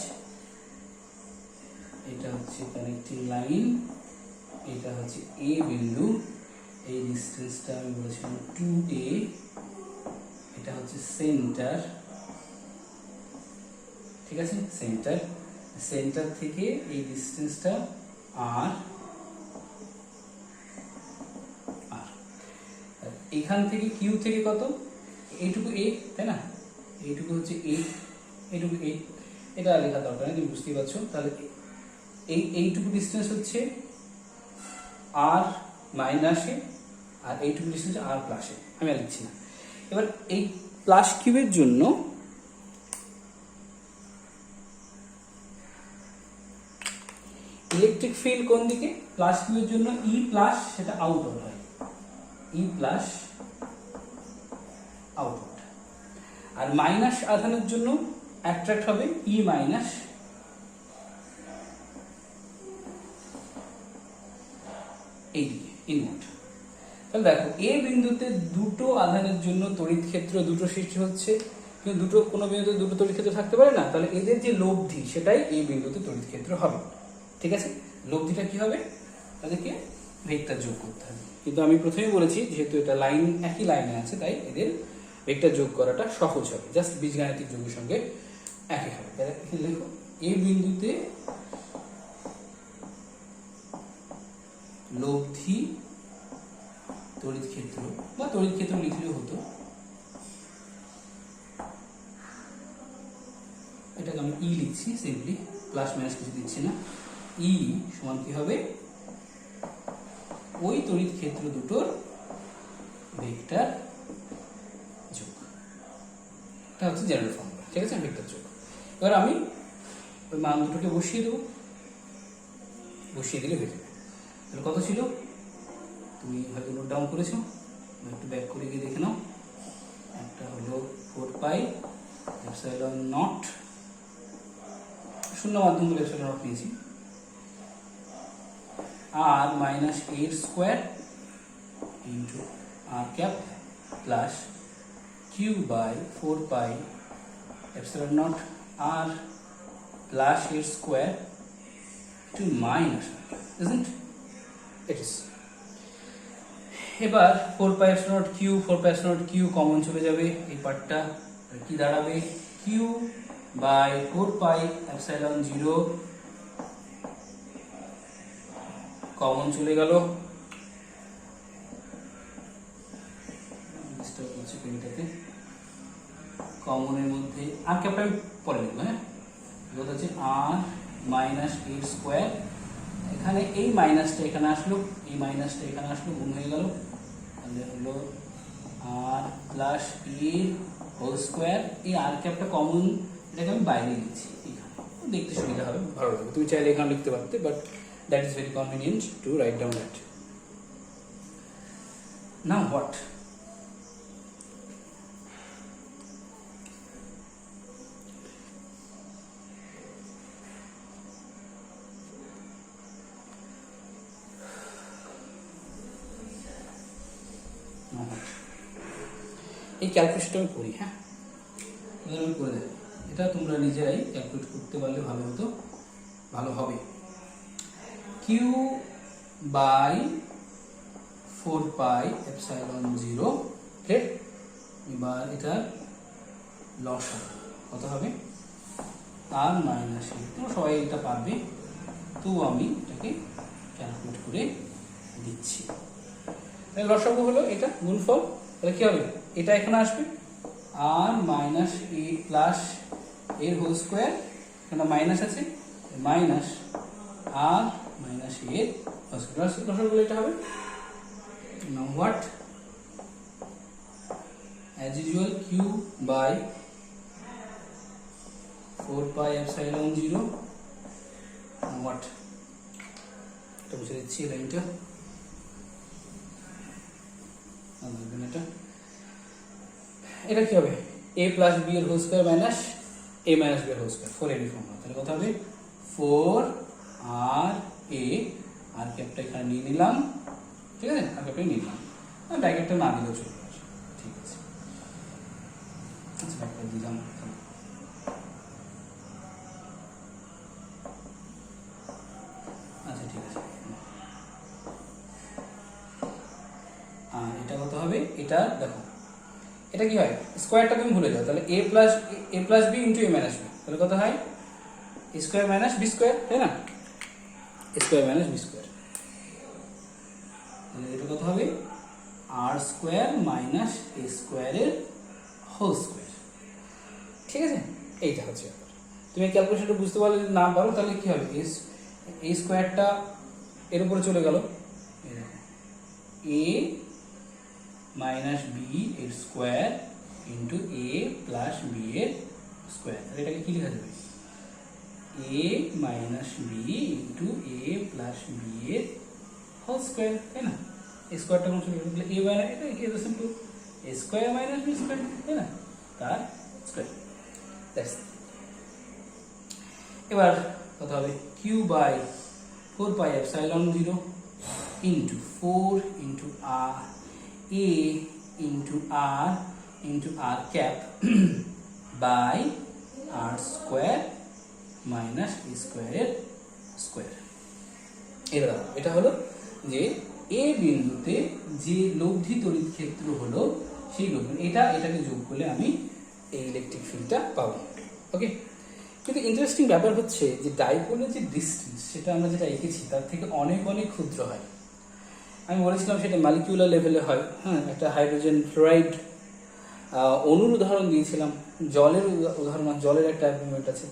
এটা হচ্ছে কানেক্টিং লাইন, এটা হচ্ছে এ বিন্দু, এই ডিসটেন্সটা আমি বলেছিলাম 2a, এটা হচ্ছে সেন্টার, ঠিক আছে, সেন্টার, সেন্টার থেকে এই ডিসটেন্সটা আর, এখান থেকে কিউ থেকে কত? এইটুকু এ, তাই না? এইটুকু হচ্ছে এ, এইটুকু এ, এটা লেখা দরকার নেই, তুমি বুঝতেই পারছো। তাহলে এইটুকু ডিসটেন্স হচ্ছে আর মাইনাসে, আর এইটুকু ডিসটেন্স আর প্লাসে, আমি আর লিখছি না। এবার এই প্লাস কিউবের জন্য ইলেকট্রিক ফিল্ড কোন দিকে? প্লাস কিউবের জন্য ই প্লাস, সেটা আউটওয়ার্ড হয়, ই প্লাস আউটওয়ার্ড। আর মাইনাস আধানের জন্য অ্যাট্রাক্ট হবে ই মাইনাস, এইদিকে ইনওয়ার্ড। তাহলে দেখো এ বিন্দুতে দুটো আধানের জন্য তড়িৎ ক্ষেত্র দুটো সৃষ্টি হচ্ছে, কিন্তু দুটো কোনো বিন্দুতে দুটো তড়িৎ ক্ষেত্র থাকতে পারে না, তাহলে এদের যে লব্ধি সেটাই এই বিন্দুতে তড়িৎ ক্ষেত্র হবে, ঠিক আছে? লব্ধিটা কি হবে? তাদেরকে ভেক্টর যোগ করতে হবে, কিন্তু আমি প্রথমেই বলেছি যেহেতু এটা লাইন একই লাইনে আছে, তাই এদের ভেক্টর যোগ করাটা সহজ হবে, জাস্ট বীজগাণিতিক যোগের সঙ্গে একই হবে। তাহলে এখানে লেখো এই বিন্দুতে লব্ধি তড়িৎ ক্ষেত্র, বা তড়িৎ ক্ষেত্র লিখলেও হতো, এটাকে আমি ই লিখছি সিম্পলি, প্লাস মাইনাস কিছু দিচ্ছি না। ই সমান কি হবে, ওই তড়িৎ ক্ষেত্র দুটোর ভেক্টর যোগ। এটা হচ্ছে জেনারেল ফর্মুলা, ঠিক আছে, ভেক্টর যোগ। এবার আমি ওই মান দুটোকে বসিয়ে দেবো, বসিয়ে দিলে হয়ে যাবে। তাহলে কত ছিল, তুমি হয়তো নোট ডাউন করেছো, একটু ব্যাক করে গিয়ে দেখে নাও। একটা হলো 4 পাই এপসাইলন নট, শূন্য মাধ্যম বলে এপসাইলন নট নিয়েছি, আর মাইনাস এর square into r cap plus Q by 4 pi epsilon not r plus এর square to minus, isn't it is। এবার 4 pi epsilon naught Q, 4 pi epsilon naught Q common চলে যাবে, এই পার্টটা কি দাঁড়াবে, Q by 4 pi epsilon 0 common চলে গেল, কমনের মধ্যে আর ক্যাপটা আমি পরে লিখবো, হ্যাঁ, এটা হচ্ছে আর মাইনাস এর স্কোয়ার, এখানে এই মাইনাসটা এখানে আসলো, এই মাইনাসটা এখানে আসলো, গুণ হয়ে গেল, তাহলে হলো আর প্লাস এ হোল স্কোয়ার, এই আর ক্যাপটা কমন, এটাকে আমি বাইরে লিখছি, এখানে দেখতে সুবিধা হবে, ভালো লাগবে। তুমি চাইলে এখানে লিখতে পারতে, but that is very convenient to write down that. Now what, এই ক্যালকুলেশনটা আমি করি, হ্যাঁ, আমি করে দেব, এটা তোমরা নিজেরাই ক্যালকুলেট করতে পারলে ভালো হতো, ভালো হবে। কিউ বাই 4 পাই এপসাইলন 0, ওকে। এবার এটা লসা কত হবে, আর মাইনাস, তোমরা সবাই এটা পারবে, তো আমি এটাকে ক্যালকুলেট করে দিচ্ছি। লসাগু হলো এটা গুণফল, তাহলে কি হবে, এটা এখানে আসবে, আর মাইনাস এ প্লাস এর হোল স্কোয়ার, এখানে মাইনাস আছে, মাইনাস আর মাইনাস এর লসাগু এটা হবে। Now what, as usual q by 4 pi epsilon 0, what, এটা বুঝে দিচ্ছি লাইনটা, এটা কি হবে, a প্লাস b এর whole square minus a minus b এর হোল স্কয়ার, 4 এর ফর্মুলা, তাহলে কত হবে 4 আর a, আর ক্যাপটা এখানে নিয়ে নিলাম, ঠিক আছে, আর ক্যাপটা নিয়ে নিলাম, আর ব্র্যাকেটটা না দিলেও চলবে, ঠিক আছে, আচ্ছা ব্র্যাকেট দিলাম, আচ্ছা ঠিক আছে। আর এটা কত হবে, এটা দেখো, এটা কি হয়, স্কোয়ারটা তুমি ভুলে যাও, তাহলে a plus b into a minus b, তাহলে কত হয় a square minus b square, তাই না, a square minus b square, তাহলে এটা কত হবে r স্কোয়ার মাইনাস a স্কোয়ারের হোল স্কোয়ার, ঠিক আছে, এইটা হচ্ছে ব্যাপার। তুমি ক্যালকুলেশনটা বুঝতে পারলে, যদি না পারো তাহলে কি হবে, a স্কোয়ারটা এর উপরে চলে গেল, a মাইনাস বি এর স্কোয়ার ইন্টু এ প্লাস বি এর স্কোয়ার, তাহলে এটাকে কি লেখা যাবে, এ মাইনাস বি ইন্টু এ প্লাস বি এর হোল স্কোয়ার, তাই না, এই স্কোয়ারটা কোন চলে গেল, এ মাইনাস, এটা কি simple, A square minus B square, তাই না, তার স্কোয়ার, দ্যাটস। এবার কত হবে, Q by 4 pi epsilon 0 into 4 into r a into r cap by r square minus a square এর স্কোয়ার। এটা হলো যে a বিন্দুতে যে লব্ধি তড়িৎ ক্ষেত্র হলো সেই লব্ধি, এটাকে যোগ করলে আমি এই ইলেকট্রিক ফিল্ডটা পাবো, ওকে। কিন্তু ইন্টারেস্টিং ব্যাপার হচ্ছে যে ডাইপোলের যে ডিস্টেন্স, সেটা আমরা যেটা এঁকেছি তার থেকে অনেক অনেক ক্ষুদ্র হয়। আমি বলেছিলাম সেটা মলিকিউলার লেভেলে হয়, হ্যাঁ, একটা হাইড্রোজেন ফ্লোরাইড অণুর উদাহরণ দিয়েছিলাম, জলের উদাহরণ, জলের একটা মুভমেন্ট আছে,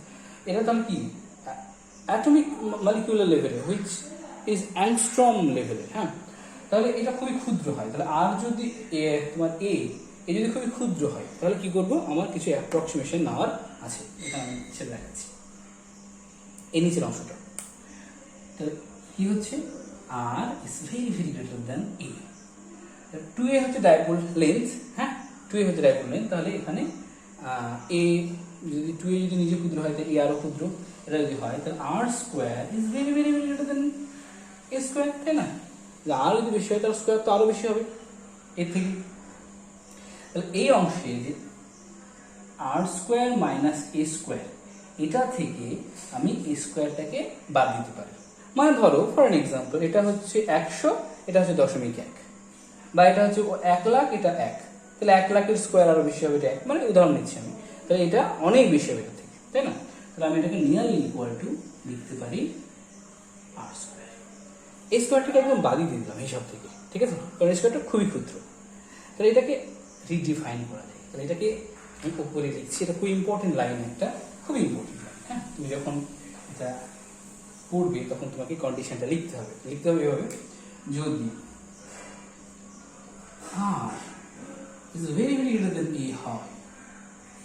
এটা তাহলে কি অ্যাটমিক মলিকুলার লেভেলে, হুইচ ইজ অ্যাংস্ট্রম লেভেলে। হ্যাঁ, তাহলে এটা খুবই ক্ষুদ্র হয়। তাহলে আর যদি তোমার এ যদি খুবই ক্ষুদ্র হয়, তাহলে কি করবো, আমার কিছু অ্যাপ্রক্সিমেশন নেওয়ার আছে, এটা আমি সেটা দেখাচ্ছি এই নিচের অংশটা। তাহলে কি হচ্ছে, r is very very greater than a. 2a হচ্ছে ডাইপোল লেন্থ। হ্যাঁ, 2a হচ্ছে ডাইপোল লেন্থ। তাহলে এখানে এ যদি 2a যদি নিজে ক্ষুদ্র হয়, তাহলে এ আরো ক্ষুদ্র। এটা যদি হয় তাহলে r square is very very very greater than a square, তাই না? আর যদি বেশি হয় তার স্কোয়ার তো আরো বেশি হবে এর থেকে। তাহলে এই অংশে যে আর স্কোয়ার মাইনাস এ স্কোয়ার, এটা থেকে আমি এ স্কোয়ারটাকে বাদ দিতে পারি। মানে ধরো ফর এন এক্সাম্পল, এটা হচ্ছে 100, এটা হচ্ছে 0.1, বা এটা হচ্ছে 1 লাখ, এটা 1, তাহলে 1 লাখের স্কোয়ার আরো বেশি হবে, এটা 1, মানে উদাহরণ নিচ্ছি আমি। তাহলে এটা অনেক বেশি হবে এটা থেকে, তাই না? তাহলে আমি এটাকে নিয়ারলি ইকুয়াল টু লিখতে পারি আর স্কোয়ার। এই স্কোয়ারটাকে একদম বাদই দিয়ে দিলাম হিসাব থেকে, ঠিক আছে? কারণ এই স্কোয়ারটা খুবই ক্ষুদ্র। তাহলে এটাকে রিডিফাইন করা যায়। তাহলে এটাকে আমি উপরে লিখছি, এটা খুব ইম্পর্টেন্ট লাইন, একটা খুবই ইম্পর্টেন্ট লাইন। হ্যাঁ, তুমি যখন এটা পড়বে তখন তোমাকে কন্ডিশনটা লিখতে হবে এভাবে, যদি r is very very greater than a হয়,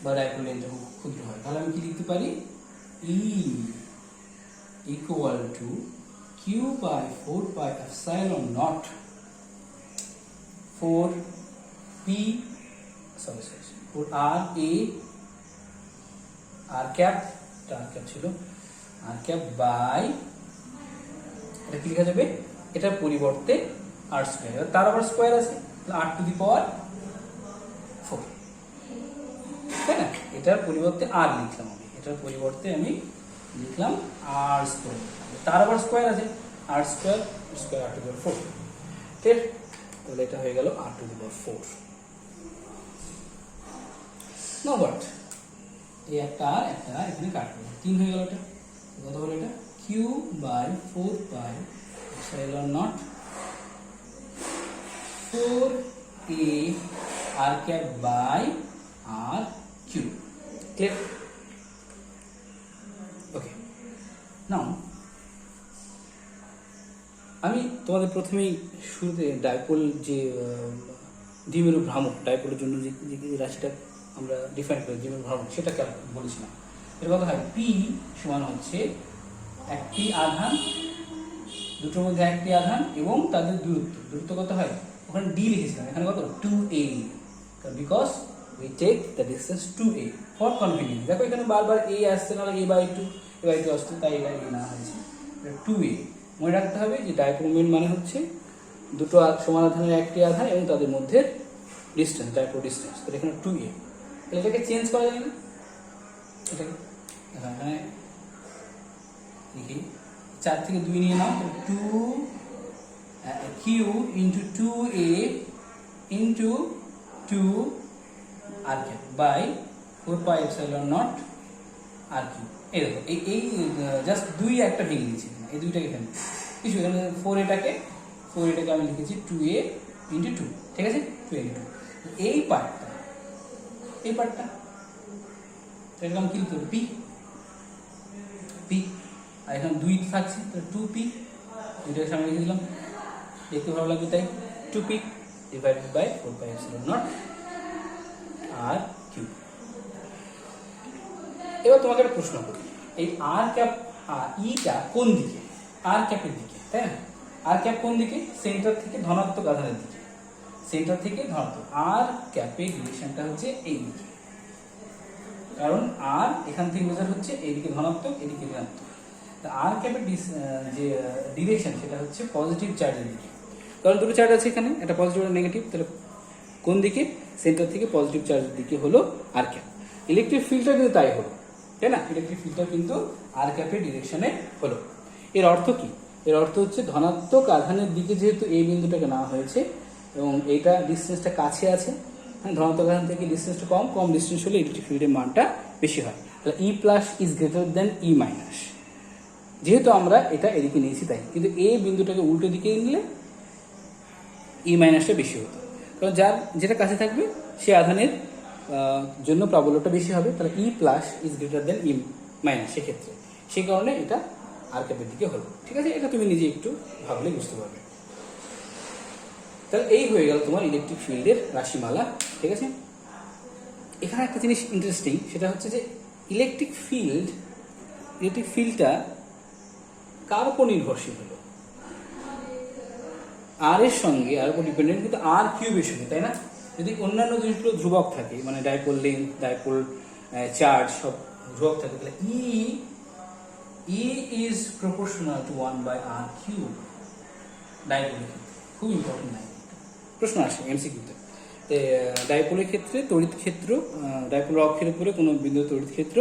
বা ডাইপোল লেন্থটা খুব ক্ষুদ্র হয়, তাহলে আমি কি লিখতে পারি, E equal to Q by 4 pi epsilon not 4 p for r a r cap ছিল, আর ক্যাপ বাই, এটা কি লেখা যাবে, এটার পরিবর্তে আর স্কোয়ার, তার আবার স্কোয়ার আছে, আর টু দি পাওয়ার 4, তাই না? এটার পরিবর্তে আর লিখলাম আমি, এটার পরিবর্তে আমি লিখলাম আর স্কোয়ার, তার আবার স্কোয়ার আছে, আর square R to the power 4, ঠিক? তাহলে এটা হয়ে গেল r to the power 4। No but এই একটা আর এখানে কাটবে, 3 হয়ে গেল। এটা কত হলো, এটা Q by 4 pi epsilon not 4 a r cap by r Q. Clear? Okay, now আমি তোমাদের প্রথমেই শুরুতে ডাইপোল যে দ্বিমেরু ভ্রামক, ডাইপোলের জন্য যে রাশিটা আমরা ডিফাইন করি দ্বিমেরু ভ্রামক, সেটাকে বলেছিলাম। এর কথা হয় পি সমান হচ্ছে একটি আধান, দুটোর মধ্যে একটি আধান এবং তাদের দূরত্ব কত হয়, ওখানে ডি লিখেছিলাম, এখানে কত 2a, because we take the distance 2a for convenience. দেখো এখানে বারবার a আসছে, না a/2 আসছে, তাই এটা a না হয়েছে 2a। মনে রাখতে হবে যে ডাইপোল মোমেন্ট মানে হচ্ছে দুটো সমান আধানের একটি আধান এবং তাদের মধ্যে ডিস্টেন্স, ডাইপোল ডিস্টেন্স। তাহলে এখানে 2a, তাহলে এটাকে চেঞ্জ করা যায় না, এটাকে এখানে লিখি 4 থেকে 2 নিয়ে নাও, 2 Q into 2a into 2 r cap by 4 pi epsilon not r Q. এই দেখো এই জাস্ট 2 একটা ভেঙে দিয়েছি, এই দুইটাকে এখানে কিছু, এখানে 4 এটাকে আমি লিখেছি 2a ইন্টু 2, ঠিক আছে? 2a ইন্টু 2, এই পার্টটা এটাকে আমি কি লিখতে হবে, পি, আর এখানে 2 থাকছে, 2p, দুইটাকে সামনে লিখে দিলাম, দেখতে ভালো লাগবে তাই, 2p divided by 4 pi epsilon not r Q. এবার তোমাকে একটা প্রশ্ন করি, এই আর ক্যাপ ইটা কোন দিকে, আর ক্যাপের দিকে, তাই না? আর ক্যাপ কোন দিকে, সেন্টার থেকে ধনাত্মক আধানের দিকে, সেন্টার থেকে ধনাত্মক, আর ক্যাপের ডিরেকশনটা হচ্ছে এই দিকে, কারণ আর এখান থেকে মেজার হচ্ছে এইদিকে ধনাত্মক, এদিকে ঋণাত্মক। আর ক্যাপের যে ডিরেকশন সেটা হচ্ছে পজিটিভ চার্জের দিকে, কারণ দুটো চার্জ আছে এখানে, একটা পজিটিভ আর নেগেটিভ। তাহলে কোন দিকে, সেন্টার থেকে পজিটিভ চার্জের দিকে হলো আর ক্যাপ। ইলেকট্রিক ফিল্ডটা কিন্তু তাই হলো, তাই না? ইলেকট্রিক ফিল্ডটা কিন্তু আর ক্যাপের ডিরেকশনে হলো। এর অর্থ কি? এর অর্থ হচ্ছে ধনাত্মক আধানের দিকে যেহেতু এই বিন্দুটাকে নেওয়া হয়েছে এবং এইটা ডিস্টেন্সটা কাছে আছে, হ্যাঁ, ধনাত্মক আধান থেকে ডিস্টেন্সটা কম ডিস্টেন্স হলে ইলেকট্রিক ফিল্ডের মানটা বেশি হয়। তাহলে E plus is greater than E minus, যেহেতু আমরা এটা এদিকে নিয়েছি তাই। কিন্তু এই বিন্দুটাকে উল্টো দিকে নিলে ই মাইনাসটা বেশি হতো, কারণ যেটা কাছে থাকবে সে আধানের জন্য প্রাবল্যটা বেশি হবে, তাহলে E plus is greater than E minus সেক্ষেত্রে, সেই কারণে এটা আর ক্যাপের দিকে হলো। ঠিক আছে, এটা তুমি নিজে একটু ভাবলে বুঝতে পারবে। তাহলে এই হয়ে গেল তোমার ইলেকট্রিক ফিল্ডের রাশিমালা। ঠিক আছে, এখানে একটা জিনিস ইন্টারেস্টিং, সেটা হচ্ছে যে ইলেকট্রিক ফিল্ডটা কার উপর নির্ভরশীল হলো? আর এর সঙ্গে আর উপর ডিপেন্ডেন্ট, কিন্তু আর কিউবের সঙ্গে, তাই না? যদি অন্যান্য জিনিসগুলো ধ্রুবক থাকে, মানে ডাইপোল লেন্থ, ডাইপোল চার্জ সব ধ্রুবক থাকে, তাহলে E is proportional to 1/r cube ডাইপোলের ক্ষেত্রে। খুব ইম্পর্টেন্ট লাইন, প্রশ্ন আসে এমসিকিউতে। ডাইপোলের ক্ষেত্রে তড়িৎ ক্ষেত্র, ডাইপোল অক্ষের উপরে কোনো বিন্দু তড়িৎ ক্ষেত্র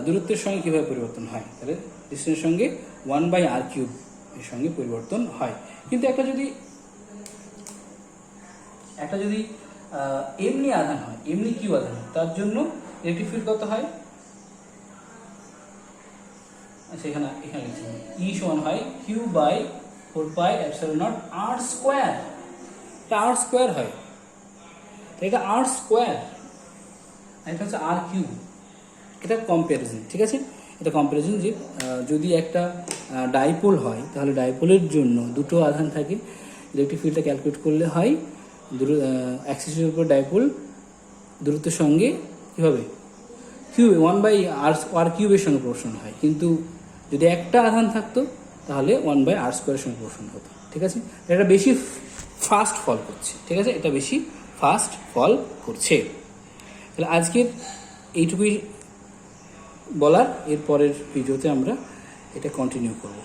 দূরত্বের সঙ্গে কিভাবে পরিবর্তন হয়? তাহলে ডিস্টেন্সের সঙ্গে 1/r কিউব এর সঙ্গে পরিবর্তন হয়। কিন্তু একটা যদি এমনি আধান হয়, এমনি কিউ আধান হয়, তার জন্য ইলেকট্রিক ফিল্ড কত হয়? আচ্ছা, এখানে লিখছি ই সমান হয় কিউ বাই 4πε0 r স্কোয়ার। এটা আর স্কোয়ার হয়, এটা আর স্কোয়ার, এটা হচ্ছে আর কিউব। এটা কম্প্যারিজন। ঠিক আছে, এটা কম্প্যারিজন যে যদি একটা ডাইপোল হয়, তাহলে ডাইপোলের জন্য দুটো আধান থাকে, ইলেকট্রিক ফিল্ডটা ক্যালকুলেট করলে হয় অ্যাক্সিসের উপর ডাইপোল দূরত্বের সঙ্গে কীভাবে কিউব 1/r কিউবের সঙ্গে প্রপোর্শনাল হয়। কিন্তু যদি একটা আধান থাকতো তাহলে 1/r স্কোয়ারের সঙ্গে প্রপোর্শনাল হতো। ঠিক আছে, এটা বেশি ফাস্ট ফল করছে। ঠিক আছে, এটা বেশি ফাস্ট ফল করছে। তাহলে আজকের এইটুকুই বলার, এর পরের ভিডিওতে আমরা এটা কন্টিনিউ করব।